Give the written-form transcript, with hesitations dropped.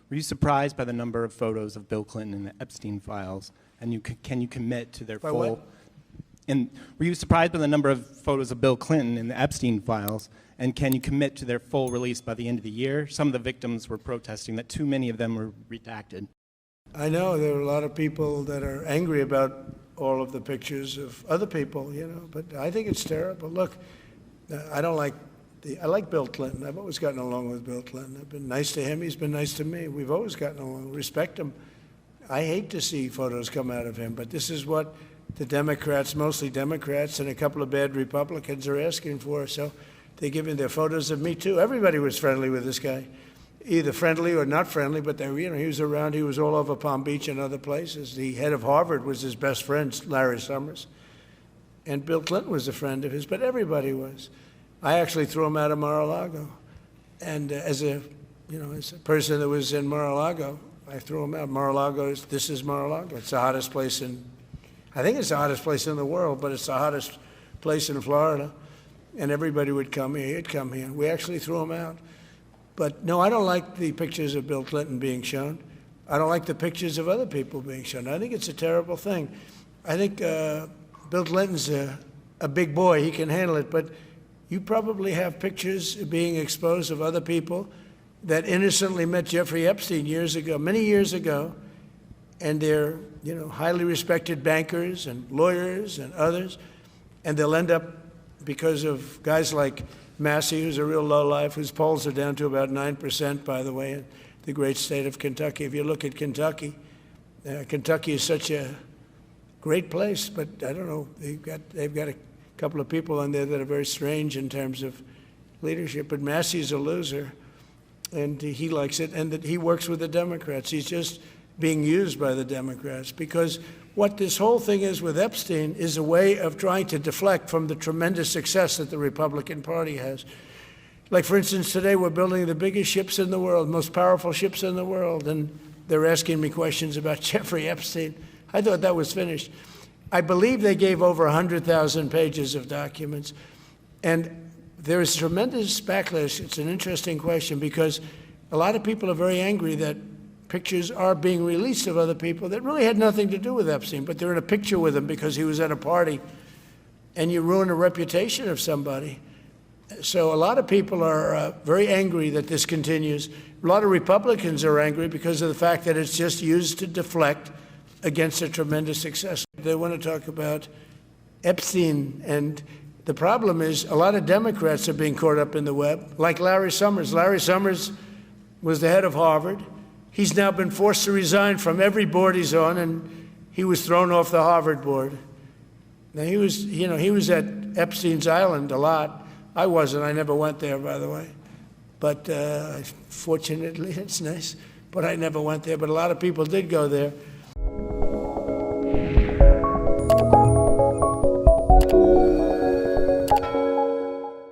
Were you surprised by the number of photos of Bill Clinton in the Epstein files? And can you commit to their By full... what? And were you surprised by the number of photos of Bill Clinton in the Epstein files? And can you commit to their full release by the end of the year? Some of the victims were protesting that too many of them were redacted. I know there are a lot of people that are angry about all of the pictures of other people, you know, but I think it's terrible. Look, I like Bill Clinton. I've always gotten along with Bill Clinton. I've been nice to him. He's been nice to me. We've always gotten along. Respect him. I hate to see photos come out of him, but this is what the Democrats, mostly Democrats, and a couple of bad Republicans are asking for. So they give him their photos of me too. Everybody was friendly with this guy, either friendly or not friendly. But he was around. He was all over Palm Beach and other places. The head of Harvard was his best friend, Larry Summers, and Bill Clinton was a friend of his. But everybody was. I actually threw him out of Mar-a-Lago, and as a person that was in Mar-a-Lago, I threw him out. Mar-a-Lago this is Mar-a-Lago. It's the hottest place I think it's the hottest place in the world, but it's the hottest place in Florida. And everybody would come here. He'd come here. We actually threw him out. But no, I don't like the pictures of Bill Clinton being shown. I don't like the pictures of other people being shown. I think it's a terrible thing. I think Bill Clinton's a big boy. He can handle it. But you probably have pictures being exposed of other people that innocently met Jeffrey Epstein years ago, many years ago, and they're highly respected bankers and lawyers and others, and they'll end up, because of guys like Massie, who's a real lowlife, whose polls are down to about 9%, by the way, in the great state of Kentucky. If you look at Kentucky, Kentucky is such a great place, but I don't know, they've got a couple of people on there that are very strange in terms of leadership, but Massie's a loser, and he likes it, and that he works with the Democrats. He's just being used by the Democrats, because what this whole thing is with Epstein is a way of trying to deflect from the tremendous success that the Republican Party has. Like, for instance, today we're building the biggest ships in the world, most powerful ships in the world, and they're asking me questions about Jeffrey Epstein. I thought that was finished. I believe they gave over 100,000 pages of documents, and there is tremendous backlash. It's an interesting question, because a lot of people are very angry that pictures are being released of other people that really had nothing to do with Epstein, but they're in a picture with him because he was at a party, and you ruin a reputation of somebody. So a lot of people are very angry that this continues. A lot of Republicans are angry because of the fact that it's just used to deflect against a tremendous success. They want to talk about Epstein, and the problem is a lot of Democrats are being caught up in the web, like Larry Summers. Larry Summers was the head of Harvard. He's now been forced to resign from every board he's on, and he was thrown off the Harvard board. Now, he was at Epstein's Island a lot. I wasn't. I never went there, by the way. But fortunately, it's nice. But I never went there. But a lot of people did go there.